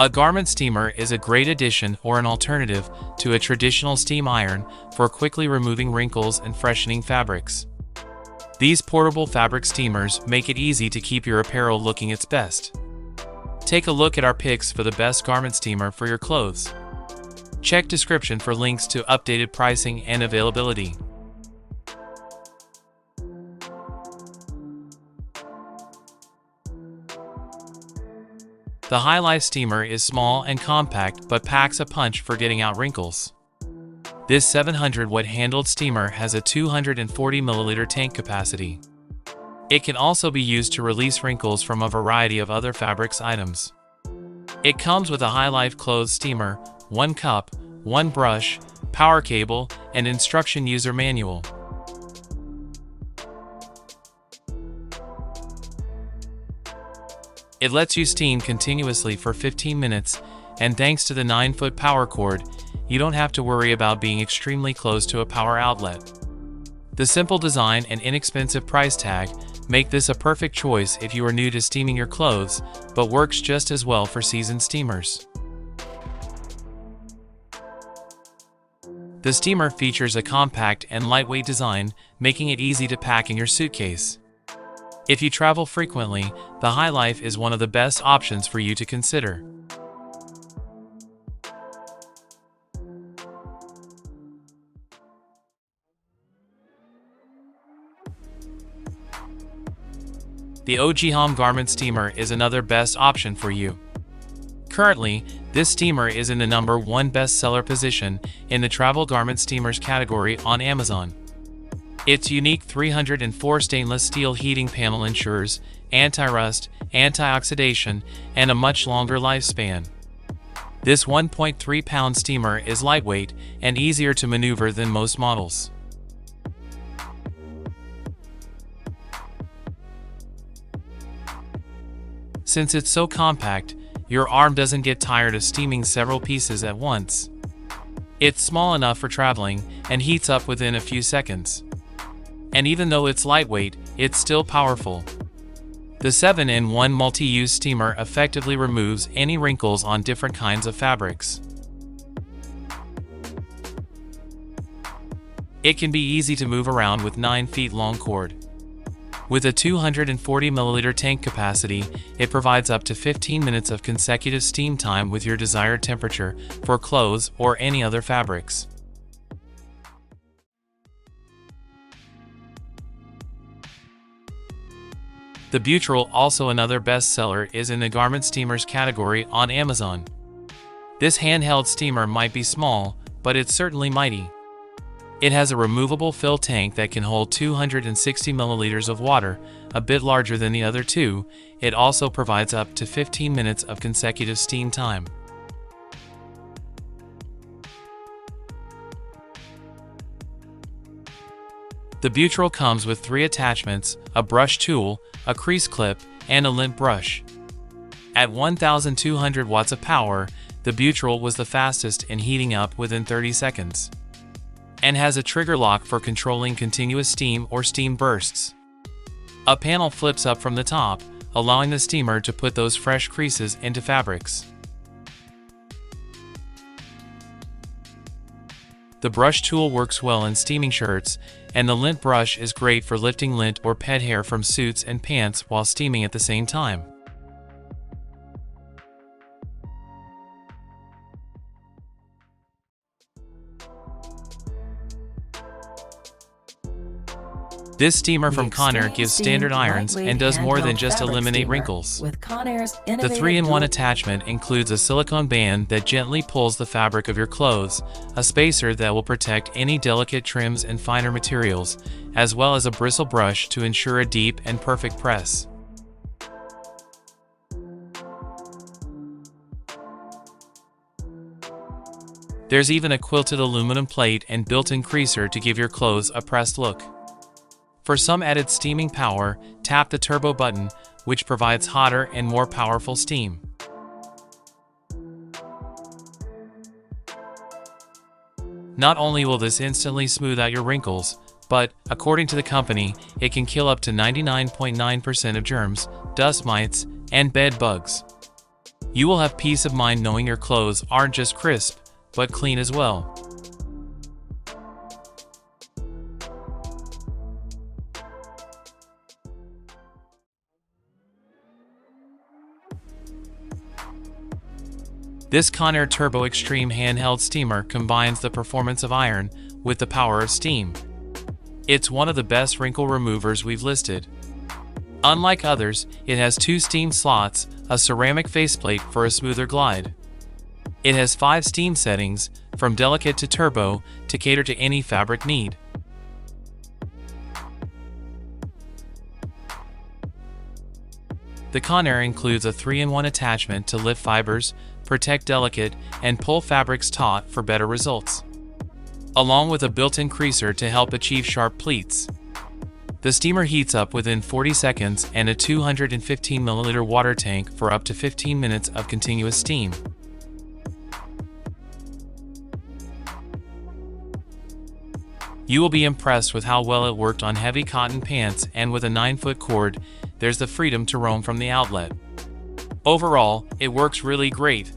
A garment steamer is a great addition or an alternative to a traditional steam iron for quickly removing wrinkles and freshening fabrics. These portable fabric steamers make it easy to keep your apparel looking its best. Take a look at our picks for the best garment steamer for your clothes. Check description for links to updated pricing and availability. The High Life steamer is small and compact but packs a punch for getting out wrinkles. This 700-watt handled steamer has a 240 milliliter tank capacity. It can also be used to release wrinkles from a variety of other fabrics items. It comes with a High Life clothes steamer, 1 cup, 1 brush, power cable, and instruction user manual. It lets you steam continuously for 15 minutes, and thanks to the 9-foot power cord, you don't have to worry about being extremely close to a power outlet. The simple design and inexpensive price tag make this a perfect choice if you are new to steaming your clothes, but works just as well for seasoned steamers. The steamer features a compact and lightweight design, making it easy to pack in your suitcase. If you travel frequently, the High Life is one of the best options for you to consider. The OG Home Garment Steamer is another best option for you. Currently, this steamer is in the #1 bestseller position in the travel garment steamers category on Amazon. Its unique 304 stainless steel heating panel ensures anti-rust, anti-oxidation, and a much longer lifespan. This 1.3-pound steamer is lightweight and easier to maneuver than most models. Since it's so compact, your arm doesn't get tired of steaming several pieces at once. It's small enough for traveling and heats up within a few seconds. And even though it's lightweight, it's still powerful. The 7-in-1 multi-use steamer effectively removes any wrinkles on different kinds of fabrics. It can be easy to move around with 9 feet long cord. With a 240 milliliter tank capacity, it provides up to 15 minutes of consecutive steam time with your desired temperature for clothes or any other fabrics. The Butrel, also another bestseller, is in the garment steamers category on Amazon. This handheld steamer might be small, but it's certainly mighty. It has a removable fill tank that can hold 260 milliliters of water, a bit larger than the other two. It also provides up to 15 minutes of consecutive steam time. The Butrel comes with 3 attachments, a brush tool, a crease clip, and a lint brush. At 1,200 watts of power, the Butrel was the fastest in heating up within 30 seconds. And has a trigger lock for controlling continuous steam or steam bursts. A panel flips up from the top, allowing the steamer to put those fresh creases into fabrics. The brush tool works well in steaming shirts, and the lint brush is great for lifting lint or pet hair from suits and pants while steaming at the same time. This steamer from Conair gives standard irons and does more than just eliminate wrinkles. The 3-in-1 attachment includes a silicone band that gently pulls the fabric of your clothes, a spacer that will protect any delicate trims and finer materials, as well as a bristle brush to ensure a deep and perfect press. There's even a quilted aluminum plate and built-in creaser to give your clothes a pressed look. For some added steaming power, tap the turbo button, which provides hotter and more powerful steam. Not only will this instantly smooth out your wrinkles, but, according to the company, it can kill up to 99.9% of germs, dust mites, and bed bugs. You will have peace of mind knowing your clothes aren't just crisp, but clean as well. This Conair Turbo Extreme handheld steamer combines the performance of iron with the power of steam. It's one of the best wrinkle removers we've listed. Unlike others, it has 2 steam slots, a ceramic faceplate for a smoother glide. It has 5 steam settings, from delicate to turbo, to cater to any fabric need. The Conair includes a 3-in-1 attachment to lift fibers, protect delicate, and pull fabrics taut for better results, along with a built-in creaser to help achieve sharp pleats. The steamer heats up within 40 seconds and a 215 ml water tank for up to 15 minutes of continuous steam. You will be impressed with how well it worked on heavy cotton pants, and with a 9-foot cord, there's the freedom to roam from the outlet. Overall, it works really great.